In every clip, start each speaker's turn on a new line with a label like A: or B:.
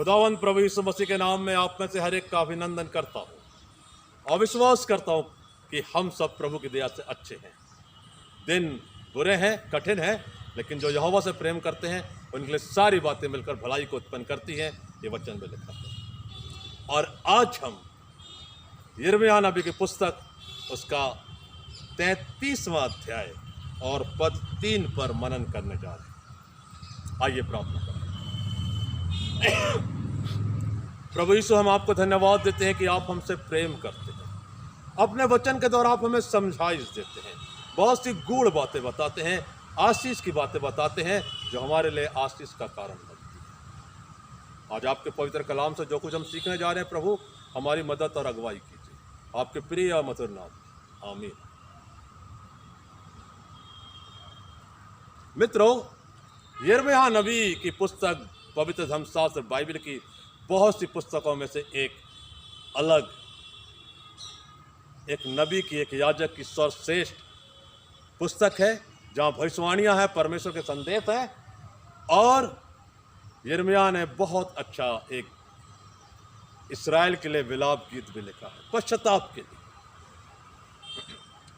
A: खुदावंद प्रभु यीशु मसीह के नाम में आप में से हर एक का अभिनंदन करता हूँ और विश्वास करता हूँ कि हम सब प्रभु की दया से अच्छे हैं। दिन बुरे हैं, कठिन हैं, लेकिन जो यहोवा से प्रेम करते हैं उनके लिए सारी बातें मिलकर भलाई को उत्पन्न करती हैं। ये वचन में लिखा है। और आज हम यिर्मयाह नबी की पुस्तक उसका 33वां अध्याय और पद 3 पर मनन करने जा रहे हैं। आइए प्रार्थना करें। प्रभु यीशु, हम आपको धन्यवाद देते हैं कि आप हमसे प्रेम करते हैं। अपने वचन के द्वारा आप हमें समझाइश देते हैं, बहुत सी गूढ़ बातें बताते हैं, आशीष की बातें बताते हैं जो हमारे लिए आशीष का कारण बनती है। आज आपके पवित्र कलाम से जो कुछ हम सीखने जा रहे हैं, प्रभु हमारी मदद और अगुवाई कीजिए। आपके प्रिय और मधुर नाम, आमीन। मित्रों, यिर्मयाह नबी की पुस्तक पवित्र धर्मशास्त्र बाइबल की बहुत सी पुस्तकों में से एक नबी की, एक याजक की सर्वश्रेष्ठ पुस्तक है, जहाँ भविष्यवाणियाँ हैं, परमेश्वर के संदेश हैं। और यिर्मयाह ने बहुत अच्छा एक इस्राएल के लिए विलाप गीत भी लिखा है, पश्चाताप के लिए।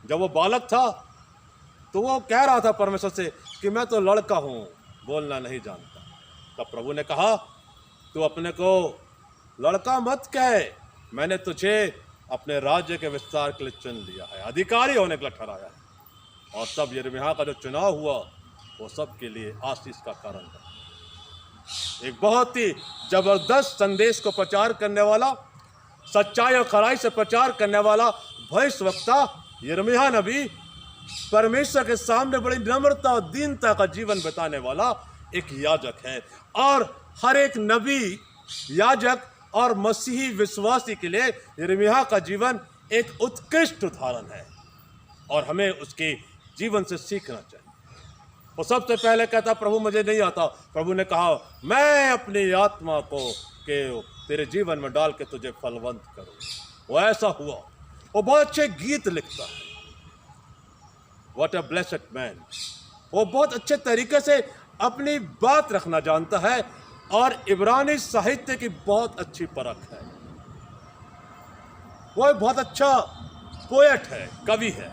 A: जब वो बालक था तो वो कह रहा था परमेश्वर से कि मैं तो लड़का हूँ, बोलना नहीं जानता। तब प्रभु ने कहा, तू अपने को लड़का मत कह, मैंने तुझे अपने राज्य के विस्तार के लिए चुन लिया है, अधिकारी होने के लिए ठहराया है। और तब यिर्मयाह का जो चुनाव हुआ वो सबके लिए आशीष का कारण है। एक बहुत ही जबरदस्त संदेश को प्रचार करने वाला, सच्चाई और खराई से प्रचार करने वाला भविष्यवक्ता यिर्मयाह नबी, परमेश्वर के सामने बड़ी नम्रता और दीनता का जीवन बिताने वाला एक याजक है। और हर एक नबी, याजक और मसीही विश्वासी के लिए यिर्मयाह का जीवन एक उत्कृष्ट उदाहरण है और हमें उसके जीवन से सीखना चाहिए। वो सबसे पहले कहता, प्रभु मुझे नहीं आता। प्रभु ने कहा, मैं अपनी आत्मा को तेरे जीवन में डाल के तुझे फलवंत करूँ। वो ऐसा हुआ। वो बहुत अच्छे गीत लिखता है, व्हाट अ ब्लेस्ड मैन। वो बहुत अच्छे तरीके से अपनी बात रखना जानता है और इब्रानी साहित्य की बहुत अच्छी परख है। वो एक बहुत अच्छा पोएट है, कवि है।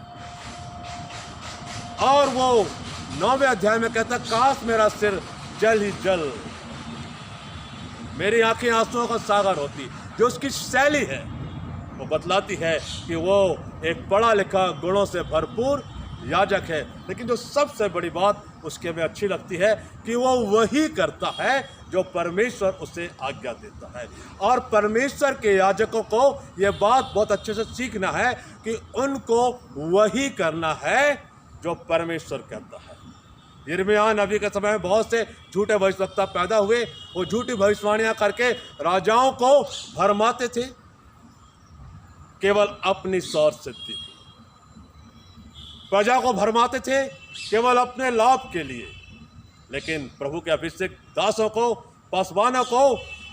A: और वो 9वें अध्याय में कहता, काश मेरा सिर जल ही जल, मेरी आंखें आंसुओं का सागर होती। जो उसकी शैली है वो बतलाती है कि वो एक पढ़ा लिखा, गुणों से भरपूर याजक है। लेकिन जो सबसे बड़ी बात उसके में अच्छी लगती है कि वो वही करता है जो परमेश्वर उसे आज्ञा देता है। और परमेश्वर के याजकों को ये बात बहुत अच्छे से सीखना है कि उनको वही करना है जो परमेश्वर कहता है। यिर्मयाह नबी के समय में बहुत से झूठे भविष्यवक्ता पैदा हुए। वो झूठी भविष्यवाणियां करके राजाओं को भरमाते थे, केवल अपनी स्वार्थ सिद्धि, प्रजा को भरमाते थे केवल अपने लाभ के लिए। लेकिन प्रभु के अभिषेक दासों को, पासवानों को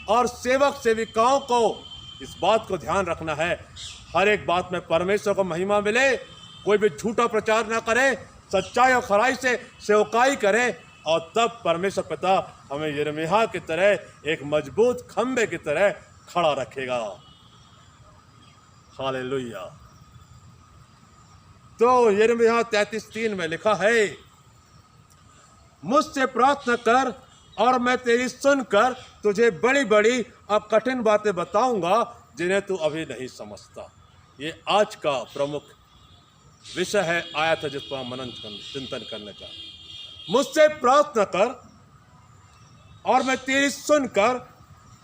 A: और सेवक सेविकाओं को इस बात को ध्यान रखना है, हर एक बात में परमेश्वर को महिमा मिले। कोई भी झूठा प्रचार ना करे, सच्चाई और खराई से सेवकाई करे, और तब परमेश्वर पिता हमें यिर्मयाह की तरह एक मजबूत खंबे की तरह खड़ा रखेगा। हालेलुया। तो यिर्मयाह 33:3 में लिखा है, मुझसे प्रार्थना कर और मैं तेरी सुनकर तुझे बड़ी बड़ी और कठिन बातें बताऊंगा जिन्हें तू अभी नहीं समझता। ये आज का प्रमुख विषय है, आयत है जिस पर हम मनन चिंतन करने का। मुझसे प्रार्थना कर और मैं तेरी सुनकर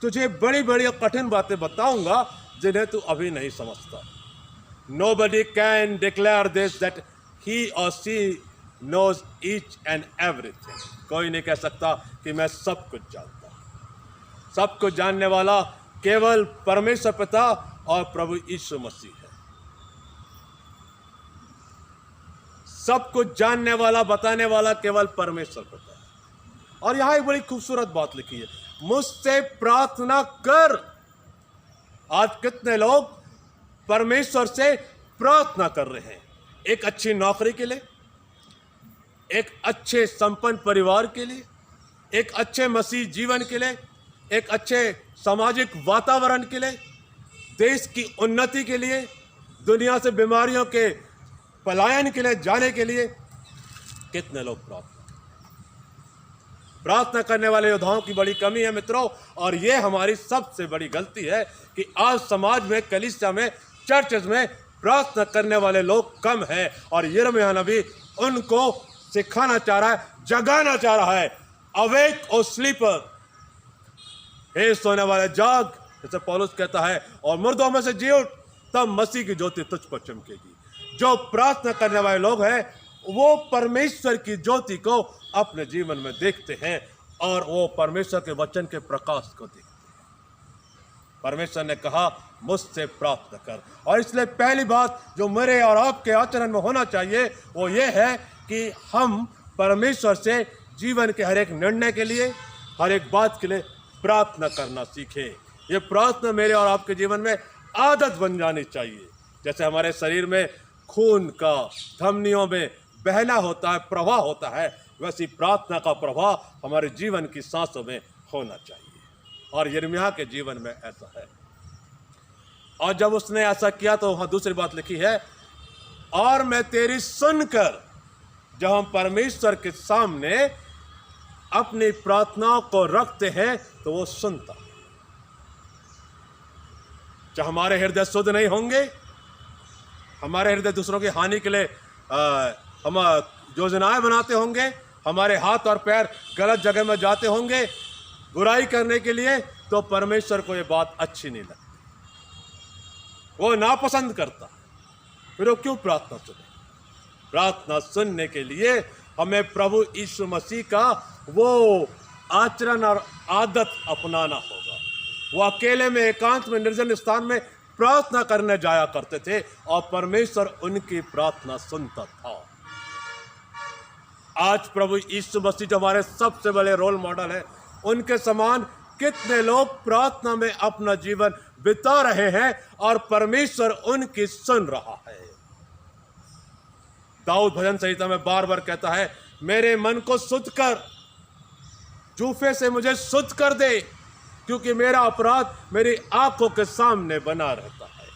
A: तुझे बड़ी बड़ी और कठिन बातें बताऊंगा जिन्हें तू अभी नहीं समझता। Nobody can declare this that he or she knows each and everything. कोई नहीं कह सकता कि मैं सब कुछ जानता हूँ। सब कुछ जानने वाला केवल परमेश्वर पिता और प्रभु यीशु मसीह है। सब कुछ जानने वाला, बताने वाला केवल परमेश्वर पिता है। और यहाँ एक बड़ी खूबसूरत बात लिखी है, मुझसे प्रार्थना कर। आज कितने लोग परमेश्वर से प्रार्थना कर रहे हैं, एक अच्छी नौकरी के लिए, एक अच्छे संपन्न परिवार के लिए, एक अच्छे मसीह जीवन के लिए, एक अच्छे सामाजिक वातावरण के लिए, देश की उन्नति के लिए, दुनिया से बीमारियों के पलायन के लिए जाने के लिए कितने लोग प्रार्थना करने वाले योद्धाओं की बड़ी कमी है मित्रों। और ये हमारी सबसे बड़ी गलती है कि आज समाज में, कलीसिया में, चर्चेज में प्रार्थना करने वाले लोग कम है। और यिर्मयाह नबी उनको सिखाना चाह रहा है, जगाना चाह रहा है। अवेक ओ स्लीपर, हे सोने वाले जाग, जैसे पौलुस कहता है, और मुर्दों में से जी उठ, तब मसीह की ज्योति तुझ पर चमकेगी। जो प्रार्थना करने वाले लोग हैं वो परमेश्वर की ज्योति को अपने जीवन में देखते हैं और वो परमेश्वर के वचन के प्रकाश को देखते हैं। परमेश्वर ने कहा मुझसे प्रार्थना कर। और इसलिए पहली बात जो मेरे और आपके आचरण में होना चाहिए वो ये है कि हम परमेश्वर से जीवन के हर एक निर्णय के लिए, हर एक बात के लिए प्रार्थना करना सीखें। ये प्रार्थना मेरे और आपके जीवन में आदत बन जानी चाहिए। जैसे हमारे शरीर में खून का धमनियों में बहना होता है, प्रवाह होता है, वैसी प्रार्थना का प्रवाह हमारे जीवन की सांसों में होना चाहिए। और यिर्मयाह के जीवन में ऐसा है। और जब उसने ऐसा किया तो वहां दूसरी बात लिखी है, और मैं तेरी सुनकर, जब हम परमेश्वर के सामने अपनी प्रार्थनाओं को रखते हैं तो वो सुनता है। जब हमारे हृदय शुद्ध नहीं होंगे, हमारे हृदय दूसरों की हानि के लिए हम योजनाएं बनाते होंगे, हमारे हाथ और पैर गलत जगह में जाते होंगे बुराई करने के लिए, तो परमेश्वर को ये बात अच्छी नहीं लगती, वो नापसंद करता। फिर वो क्यों प्रार्थना सुने? प्रार्थना सुनने के लिए हमें प्रभु यीशु मसीह का वो आचरण और आदत अपनाना होगा। वो अकेले में, एकांत में, निर्जन स्थान में प्रार्थना करने जाया करते थे और परमेश्वर उनकी प्रार्थना सुनता था। आज प्रभु यीशु मसीह जो हमारे सबसे बड़े रोल मॉडल है, उनके समान कितने लोग प्रार्थना में अपना जीवन बिता रहे हैं और परमेश्वर उनकी सुन रहा है। दाऊद भजन संहिता में बार बार कहता है, मेरे मन को शुद्ध कर, जूफे से मुझे शुद्ध कर दे, क्योंकि मेरा अपराध मेरी आंखों के सामने बना रहता है।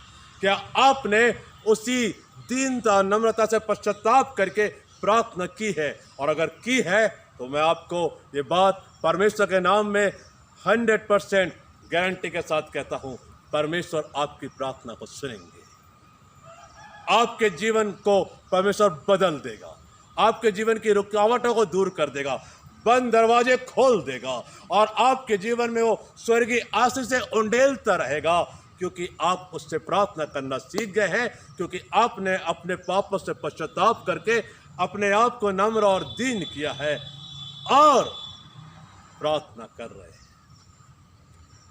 A: क्या आपने उसी दीनता, नम्रता से पश्चाताप करके प्रार्थना की है? और अगर की है तो मैं आपको ये बात परमेश्वर के नाम में 100% गारंटी के साथ कहता हूं, परमेश्वर आपकी प्रार्थना को सुनेंगे। आपके जीवन को परमेश्वर बदल देगा, आपके जीवन की रुकावटों को दूर कर देगा, बंद दरवाजे खोल देगा और आपके जीवन में वो स्वर्गीय आशीष से उंडेलता रहेगा, क्योंकि आप उससे प्रार्थना करना सीख गए हैं, क्योंकि आपने अपने पापों से पश्चाताप करके अपने आप को नम्र और दीन किया है और प्रार्थना कर रहे हैं।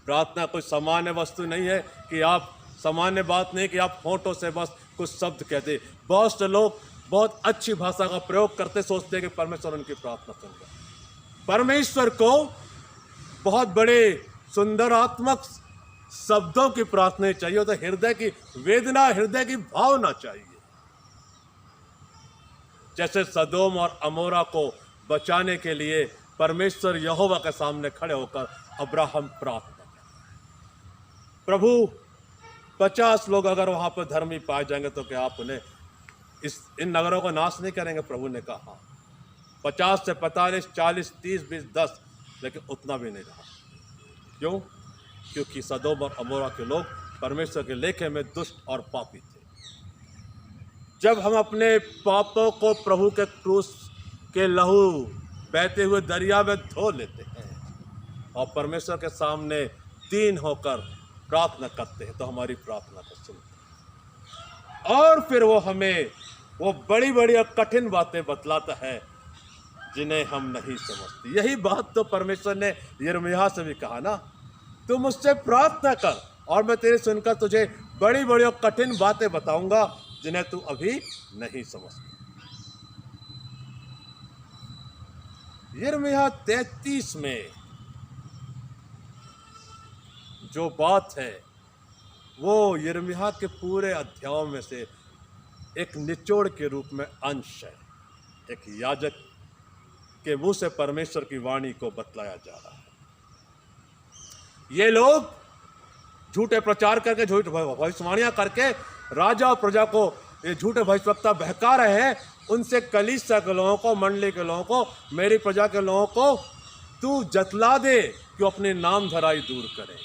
A: प्रार्थना कोई सामान्य वस्तु नहीं है कि आप, सामान्य बात नहीं कि आप होठों से बस कुछ शब्द कहते। बहुत से लोग बहुत अच्छी भाषा का प्रयोग करते, सोचते हैं कि परमेश्वर उनकी प्रार्थना सुन रहा। परमेश्वर को बहुत बड़े सुंदरात्मक शब्दों की प्रार्थना चाहिए, तो हृदय की वेदना, हृदय की भावना चाहिए। जैसे सदोम और अमोरा को बचाने के लिए परमेश्वर यहोवा के सामने खड़े होकर अब्राहम प्रार्थना कर, प्रभु 50 लोग अगर वहां पर धर्मी पाए जाएंगे तो क्या आप उन्हें इन नगरों को नाश नहीं करेंगे? प्रभु ने कहा 50 से 45, 40, 30, 20, 10, लेकिन उतना भी नहीं रहा। क्यों? क्योंकि सदोम और अमोरा के लोग परमेश्वर के लेखे में दुष्ट और पापी थे। जब हम अपने पापों को प्रभु के क्रूस के लहू बहते हुए दरिया में धो लेते हैं और परमेश्वर के सामने दीन होकर प्रार्थना करते हैं, तो हमारी प्रार्थना को सुनते हैं और फिर वो हमें वो बड़ी बड़ी और कठिन बातें बतलाता है जिन्हें हम नहीं समझते। यही बात तो परमेश्वर ने यिर्मयाह से भी कहा ना, तू मुझसे प्रार्थना कर और मैं तेरे सुनकर तुझे बड़ी बड़ी और कठिन बातें बताऊंगा जिन्हें तू अभी नहीं समझता। यिर्मयाह 33 में जो बात है वो यिर्मयाह के पूरे अध्यायों में से एक निचोड़ के रूप में अंश है। एक याजक के मुंह से परमेश्वर की वाणी को बतलाया जा रहा है। ये लोग झूठे प्रचार करके, झूठ भविष्यवाणियां करके राजा और प्रजा को ये झूठे भविष्यवक्ता बहका रहे हैं। उनसे कलीसिया के लोगों को, मंडली के लोगों को, मेरी प्रजा के लोगों को तू जतला दे कि वो अपनी नाम धराई दूर करें,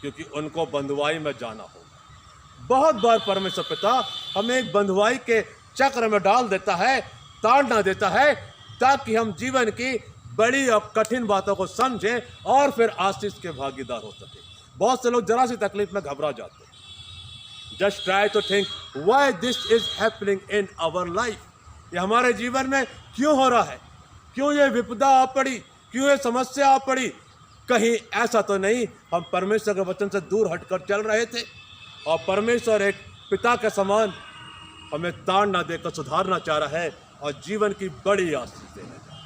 A: क्योंकि उनको बंधुआई में जाना होगा। बहुत बार परमेश्वर पिता हमें एक बंधुआई के चक्र में डाल देता है, ताड़ना देता है, ताकि हम जीवन की बड़ी और कठिन बातों को समझें और फिर आशीष के भागीदार हो सके। बहुत से लोग जरा सी तकलीफ में घबरा जाते हैं। Just try to think why this is happening in our life. ये हमारे जीवन में क्यों हो रहा है? क्यों ये विपदा आ पड़ी? क्यों ये समस्या आ पड़ी? कहीं ऐसा तो नहीं हम परमेश्वर के वचन से दूर हटकर चल रहे थे और परमेश्वर एक पिता के समान हमें ताड़ना देकर सुधारना चाह रहा है और जीवन की बड़ी आशीष देना चाह रहा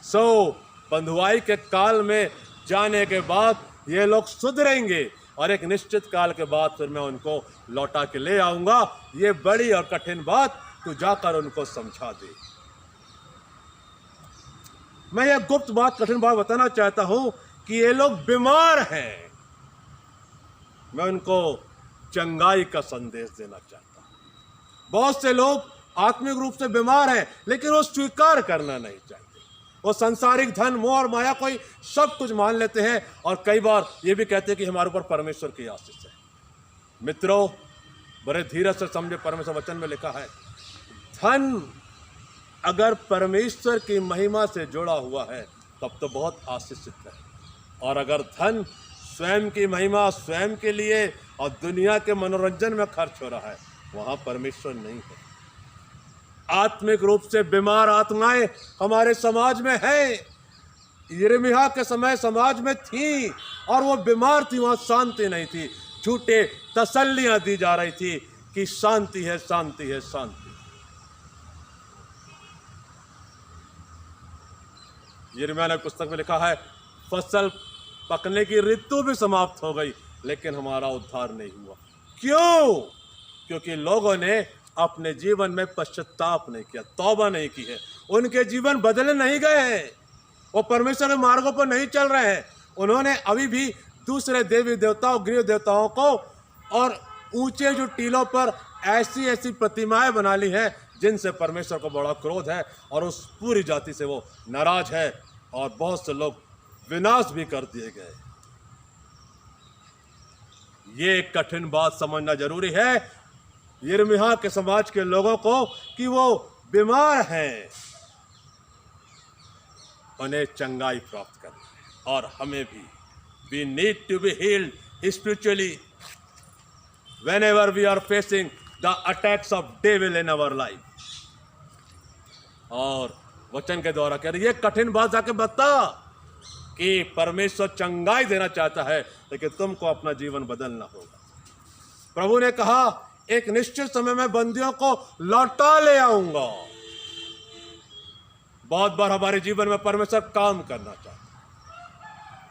A: है। बंधुआई के काल में जाने के बाद ये लोग सुधरेंगे और एक निश्चित काल के बाद फिर मैं उनको लौटा के ले आऊंगा। ये बड़ी और कठिन बात तू जाकर उनको समझा दे। मैं यह गुप्त बात, कठिन बात बताना चाहता हूं कि ये लोग बीमार हैं। मैं उनको चंगाई का संदेश देना चाहता हूं। बहुत से लोग आत्मिक रूप से बीमार हैं, लेकिन वो स्वीकार करना नहीं चाहते। वो सांसारिक धन, मोह और माया को ही सब कुछ मान लेते हैं और कई बार ये भी कहते हैं कि हमारे ऊपर परमेश्वर की आशीष है। मित्रों, बड़े धीरज से समझे, परमेश्वर वचन में लिखा है, धन अगर परमेश्वर की महिमा से जुड़ा हुआ है तब तो बहुत आशीषित है, और अगर धन स्वयं की महिमा, स्वयं के लिए और दुनिया के मनोरंजन में खर्च हो रहा है, वहां परमेश्वर नहीं है। आत्मिक रूप से बीमार आत्माएं हमारे समाज में हैं। यिर्मयाह के समय समाज में थी और वो बीमार थी, वहां शांति नहीं थी। झूठे तसल्लियां दी जा रही थी कि शांति है, शांति है, शांति। यिर्मयाह ने पुस्तक में लिखा है, फसल पकने की ऋतु भी समाप्त हो गई लेकिन हमारा उद्धार नहीं हुआ। क्यों? क्योंकि लोगों ने अपने जीवन में पश्चाताप नहीं किया, तौबा नहीं की है। उनके जीवन बदले नहीं गए हैं, वो परमेश्वर के मार्गों पर नहीं चल रहे हैं। उन्होंने अभी भी दूसरे देवी देवताओं, गृह देवताओं को और ऊंचे जो टीलों पर ऐसी ऐसी प्रतिमाएं बना ली हैं जिनसे परमेश्वर को बड़ा क्रोध है और उस पूरी जाति से वो नाराज है और बहुत से लोग विनाश भी कर दिए गए। ये कठिन बात समझना जरूरी है यिर्मयाह के समाज के लोगों को कि वो बीमार हैं, उन्हें चंगाई प्राप्त करना है। और हमें भी, we need to be healed spiritually whenever we are facing the attacks of devil in our life। और वचन के द्वारा कह रहे, ये कठिन बात जाके बता कि परमेश्वर चंगाई देना चाहता है, लेकिन तुमको अपना जीवन बदलना होगा। प्रभु ने कहा, एक निश्चित समय में बंदियों को लौटा ले आऊंगा। बहुत बार हमारे जीवन में परमेश्वर काम करना चाहता है,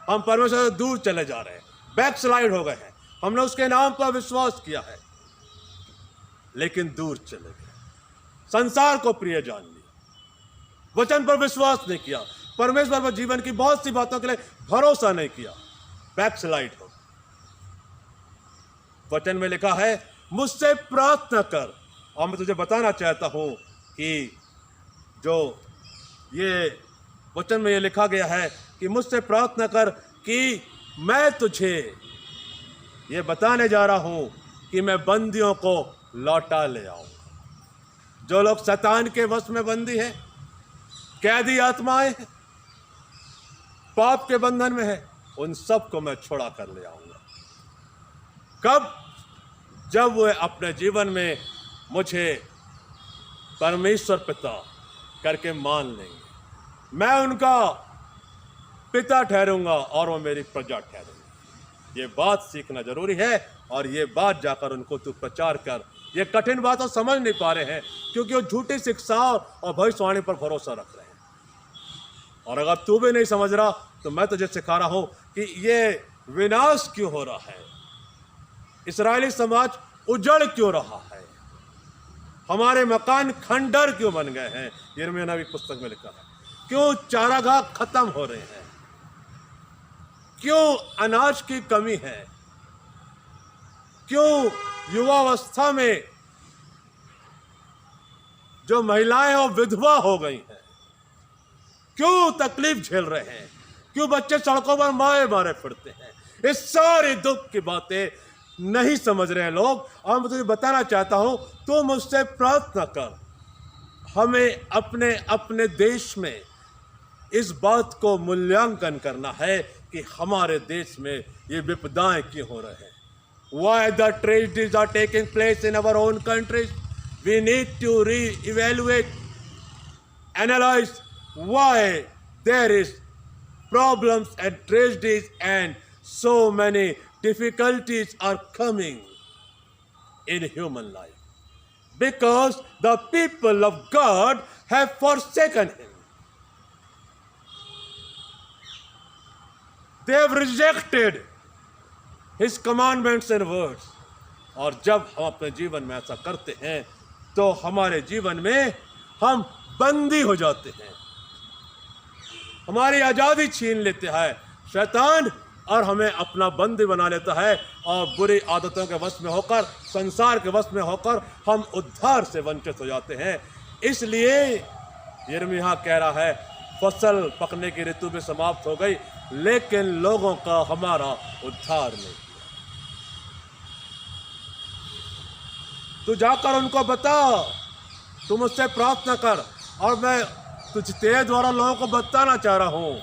A: हम परमेश्वर से दूर चले जा रहे हैं, बैकस्लाइड हो गए हैं। हमने उसके नाम पर विश्वास किया है लेकिन दूर चले गए, संसार को प्रिय जान लिया, वचन पर विश्वास नहीं किया, परमेश्वर पर जीवन की बहुत सी बातों के लिए भरोसा नहीं किया, बैकस्लाइड हो। वचन में लिखा है, मुझसे प्रार्थना कर। और मैं तुझे बताना चाहता हूं कि जो ये वचन में ये लिखा गया है कि मुझसे प्रार्थना कर कि मैं तुझे ये बताने जा रहा हूं कि मैं बंदियों को लौटा ले आऊंगा। जो लोग शैतान के वश में बंदी हैं, कैदी आत्माएं हैं, पाप के बंधन में है, उन सबको मैं छुड़ा कर ले आऊंगा। कब? जब वे अपने जीवन में मुझे परमेश्वर पिता करके मान लेंगे। मैं उनका पिता ठहरूंगा और वो मेरी प्रजा ठहरूंगी। ये बात सीखना जरूरी है और ये बात जाकर उनको तू प्रचार कर। ये कठिन बात और समझ नहीं पा रहे हैं क्योंकि वो झूठी शिक्षाओं और भविष्यवाणी पर भरोसा रख रहे हैं। और अगर तू भी नहीं समझ रहा तो मैं तुझे सिखा रहा हूं कि ये विनाश क्यों हो रहा है, इस्राएली समाज उजड़ क्यों रहा है, हमारे मकान खंडर क्यों बन गए हैं। यिर्मयाह नबी पुस्तक में लिखा है, क्यों चारागाह खत्म हो रहे हैं। क्यों अनाज की कमी है, क्यों युवावस्था में जो महिलाएं वो विधवा हो गई हैं, क्यों तकलीफ झेल रहे हैं, क्यों बच्चे सड़कों पर मारे मारे फिरते हैं। इस सारी दुख की बातें नहीं समझ रहे हैं लोग। और मैं तुझे बताना चाहता हूं, तू मुझसे प्रार्थना कर। हमें अपने अपने देश में इस बात को मूल्यांकन करना है कि हमारे देश में ये विपदाएं क्यों हो रहे हैं। Why the tragedies are taking place in our own countries? We need to re-evaluate, analyze why there is problems and tragedies and so many difficulties are coming in human life. Because the people of God have forsaken Him. They have rejected His commandments and words. और जब हम अपने जीवन में ऐसा करते हैं तो हमारे जीवन में हम बंदी हो जाते हैं, हमारी आज़ादी छीन लेते हैं शैतान और हमें अपना बंदी बना लेता है। और बुरी आदतों के वश में होकर, संसार के वश में होकर हम उद्धार से वंचित हो जाते हैं। इसलिए यिर्मयाह कह रहा है, फसल पकने की ऋतु भी समाप्त हो गई, लेकिन लोगों का हमारा उद्धार नहीं। तू जाकर उनको बता, तू मुझसे प्रार्थना कर। और मैं तेरे द्वारा लोगों को बताना चाह रहा हूं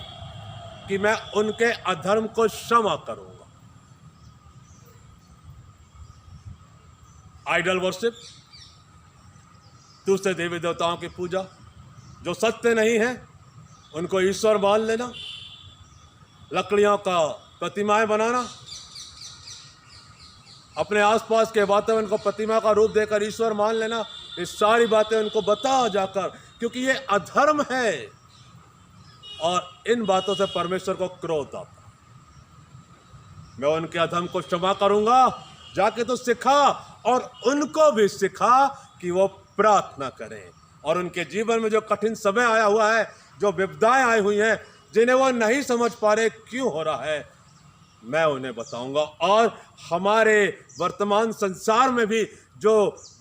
A: कि मैं उनके अधर्म को क्षमा करूंगा। आइडल वर्शिप, दूसरे देवी देवताओं की पूजा जो सत्य नहीं है उनको ईश्वर मान लेना, लकड़ियों का प्रतिमाएं बनाना, अपने आसपास के वातावरण को प्रतिमा का रूप देकर ईश्वर मान लेना, ये सारी बातें उनको बता जाकर, क्योंकि ये अधर्म है और इन बातों से परमेश्वर को क्रोध आता। मैं उनके अधर्म को क्षमा करूंगा। जाके तो सिखा और उनको भी सिखा कि वो प्रार्थना करें और उनके जीवन में जो कठिन समय आया हुआ है, जो विपदाएं आई हुई हैं, जिन्हें वो नहीं समझ पा रहे क्यों हो रहा है, मैं उन्हें बताऊंगा। और हमारे वर्तमान संसार में भी जो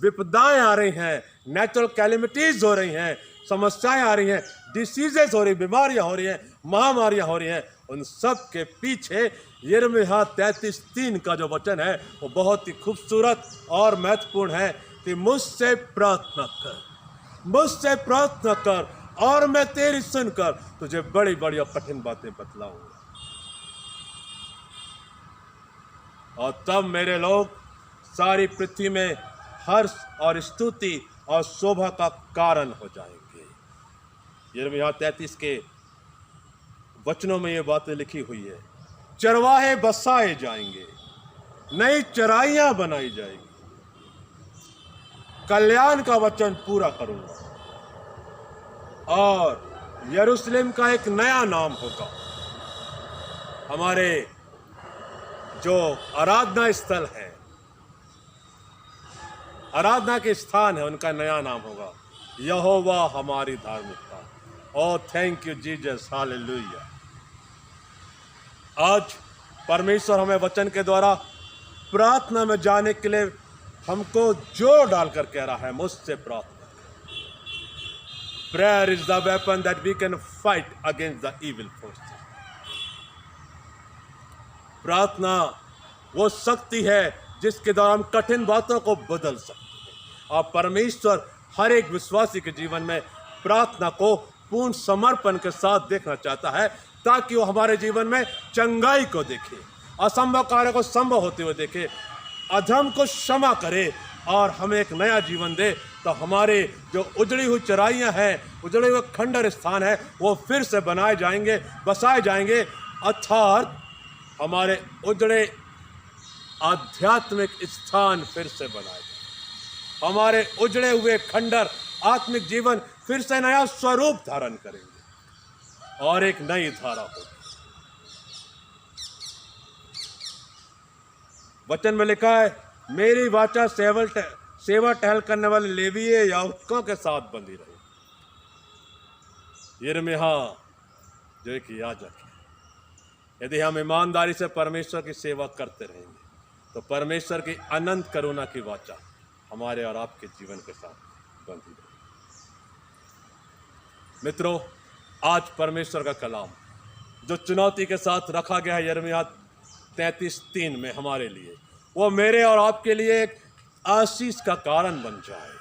A: विपदाएं आ रही हैं, नेचुरल कैलेमिटीज हो रही हैं, समस्याएं आ रही हैं, डिसीजेस हो रही, बीमारियां हो रही हैं, महामारियां हो रही हैं, उन सब के पीछे यिर्मयाह 33:3 का जो वचन है वो बहुत ही खूबसूरत और महत्वपूर्ण है कि मुझसे प्रार्थना कर, मुझसे प्रार्थना कर और मैं तेरी सुनकर तुझे बड़ी बड़ी और कठिन बातें बतलाऊंगा। और तब मेरे लोग सारी पृथ्वी में हर्ष और स्तुति और शोभा का कारण हो जाएंगे। यिर्मयाह 33 के वचनों में ये बातें लिखी हुई है। चरवाहे बसाए जाएंगे, नई चराइयां बनाई जाएगी, कल्याण का वचन पूरा करूंगा और यरूशलेम का एक नया नाम होगा। हमारे जो आराधना स्थल है, आराधना के स्थान है, उनका नया नाम होगा यहोवा हमारी धार्मिकता। ओ थैंक यू जीसस, हालेलुया। आज परमेश्वर हमें वचन के द्वारा प्रार्थना में जाने के लिए हमको जोर डालकर कह रहा है, मुझसे प्रार्थना। Prayer is the weapon that we can fight against the evil forces. प्रार्थना वो शक्ति है जिसके द्वारा हम कठिन बातों को बदल सकते हैं। और परमेश्वर हर एक विश्वासी के जीवन में प्रार्थना को पूर्ण समर्पण के साथ देखना चाहता है, ताकि वो हमारे जीवन में चंगाई को देखे, असंभव कार्य को संभव होते हुए देखे, अधर्म को क्षमा करे और हमें एक नया जीवन दे। तो हमारे जो उजड़ी हुई चराइयाँ हैं, उजड़े हुए खंडर स्थान है, वो फिर से बनाए जाएंगे, बसाए जाएंगे। अर्थात हमारे उजड़े आध्यात्मिक स्थान फिर से बनाए जाएंगे, हमारे उजड़े हुए खंडर आत्मिक जीवन फिर से नया स्वरूप धारण करेंगे और एक नई धारा होगी। वचन में लिखा है, मेरी वाचा सेवा टहल करने वाले लेवीय याजकों के साथ बंधी रही। यिर्मयाह जो एक याजक है, यदि हम ईमानदारी से परमेश्वर की सेवा करते रहेंगे तो परमेश्वर की अनंत करुणा की वाचा हमारे और आपके जीवन के साथ बंधी रहेगी। मित्रों, आज परमेश्वर का कलाम जो चुनौती के साथ रखा गया है यिर्मयाह 33:3 में हमारे लिए, वो मेरे और आपके लिए एक आशीष का कारण बन जाए।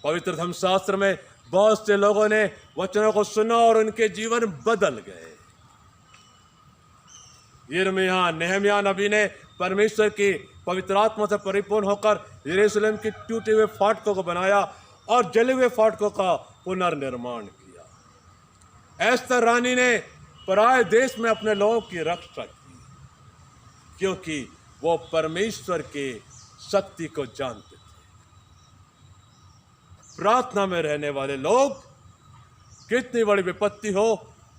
A: पवित्र धर्मशास्त्र में बहुत से लोगों ने वचनों को सुना और उनके जीवन बदल गए। यिर्मयाह, नेहमिया नबी ने परमेश्वर की पवित्र आत्मा से परिपूर्ण होकर यरूशलेम की टूटे हुए फाटकों को बनाया और जले हुए फाटकों का पुनर्निर्माण किया। एस्तर रानी ने पराये देश में अपने लोगों की रक्षा की क्योंकि वो परमेश्वर के शक्ति को जानते थे। प्रार्थना में रहने वाले लोग कितनी बड़ी विपत्ति हो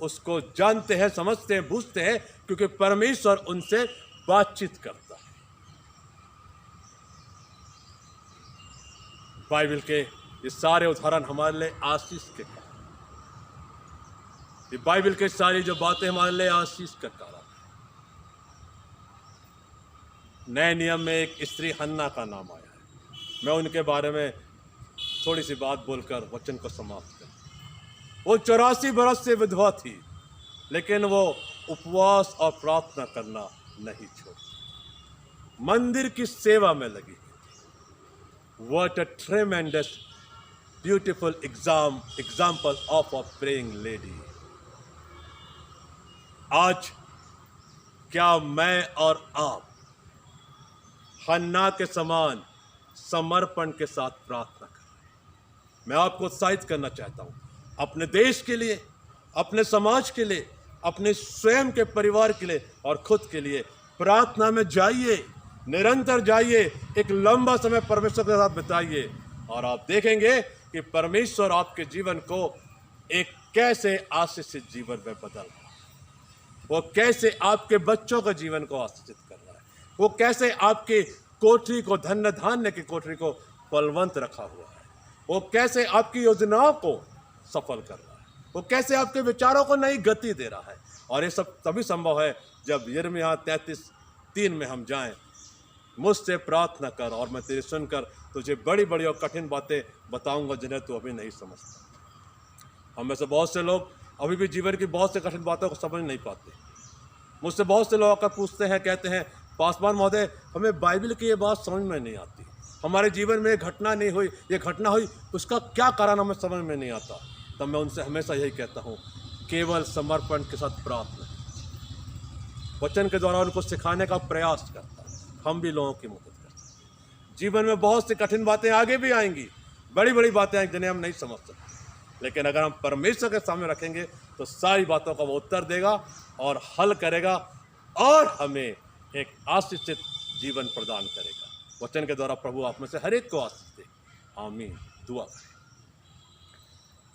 A: उसको जानते हैं, समझते हैं, बूझते हैं, क्योंकि परमेश्वर उनसे बातचीत करता है। बाइबल के ये सारे उदाहरण हमारे लिए आशीष के कारण, ये बाइबल के सारी जो बातें हमारे लिए आशीष का कारण है। नए नियम में एक स्त्री हन्ना का नाम आया है। मैं उनके बारे में थोड़ी सी बात बोलकर वचन को समाप्त कर। वो 84 बरस से विधवा थी, लेकिन वो उपवास और प्रार्थना करना नहीं छोड़ी, मंदिर की सेवा में लगी। What a tremendous, beautiful example of a praying lady. आज क्या मैं और आप हन्ना के समान समर्पण के साथ प्रार्थना कर रहे हैं? मैं आपको उत्साहित करना चाहता हूं, अपने देश के लिए, अपने समाज के लिए, अपने स्वयं के परिवार के लिए और खुद के लिए प्रार्थना में जाइए, निरंतर जाइए, एक लंबा समय परमेश्वर के साथ बिताइए और आप देखेंगे कि परमेश्वर आपके जीवन को एक कैसे आशीषित जीवन में बदल रहा है। वो कैसे आपके बच्चों के जीवन को आशीषित कर रहा है। वो कैसे आपके कोठरी को, धन्य धान्य की कोठरी को फलवंत रखा हुआ है। वो कैसे आपकी योजनाओं को सफल कर रहा है। वो कैसे आपके विचारों को नई गति दे रहा है। और ये सब तभी संभव है जब यिर्मयाह 33:3 में हम जाएं, मुझसे प्रार्थना कर और मैं तेरी सुनकर तुझे बड़ी बड़ी और कठिन बातें बताऊंगा जिन्हें तू अभी नहीं समझता। हम में से बहुत से लोग अभी भी जीवन की बहुत से कठिन बातों को समझ नहीं पाते। मुझसे बहुत से लोग आकर पूछते हैं, कहते हैं, पासवान महोदय, हमें बाइबल की ये बात समझ में नहीं आती, हमारे जीवन में ये घटना नहीं हुई, ये घटना हुई, उसका क्या कारण हमें समझ में नहीं आता। तब मैं उनसे हमेशा यही कहता हूँ, केवल समर्पण के साथ प्रार्थना, वचन के द्वारा उनको सिखाने का प्रयास करता है। हम भी लोगों की मदद करते हैं। जीवन में बहुत सी कठिन बातें आगे भी आएंगी, बड़ी बड़ी बातें आएंगी जिन्हें हम नहीं समझ सकते, लेकिन अगर हम परमेश्वर के सामने रखेंगे तो सारी बातों का वो उत्तर देगा और हल करेगा और हमें एक आशीषित जीवन प्रदान करेगा। वचन के द्वारा प्रभु आप में से हर एक को आशीष दे। आमीन। दुआ करें।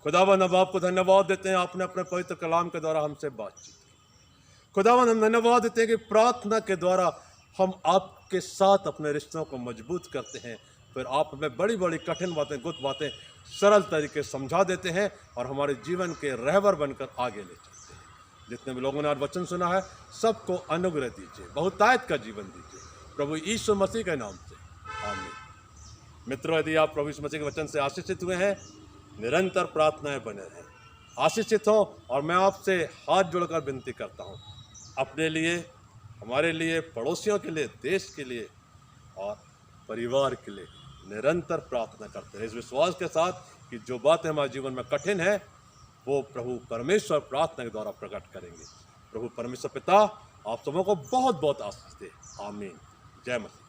A: खुदावंद, हम आपको धन्यवाद देते हैं, आपने अपने पवित्र कलाम के द्वारा हमसे बातचीत की। खुदावंद, हम धन्यवाद देते हैं कि प्रार्थना के द्वारा हम आपके साथ अपने रिश्तों को मजबूत करते हैं। फिर आप हमें बड़ी बड़ी कठिन बातें, गुप्त बातें सरल तरीके समझा देते हैं और हमारे जीवन के रहबर बनकर आगे ले चलते हैं। जितने भी लोगों ने आज वचन सुना है, सबको अनुग्रह दीजिए, बहुतायत का जीवन दीजिए, प्रभु यीशु मसीह के नाम से। आमीन। मित्रों, यदि आप प्रभु यीशु मसीह के वचन से आशीषित हुए हैं, निरंतर प्रार्थनाएं बने रहें, आशीषित हों। और मैं आपसे हाथ जोड़कर विनती करता हूँ, अपने लिए, हमारे लिए, पड़ोसियों के लिए, देश के लिए और परिवार के लिए निरंतर प्रार्थना करते हैं, इस विश्वास के साथ कि जो बातें हमारे जीवन में कठिन है वो प्रभु परमेश्वर प्रार्थना के द्वारा प्रकट करेंगे। प्रभु परमेश्वर पिता आप सबों को बहुत बहुत आशीष दे। आमीन। जय मसीह।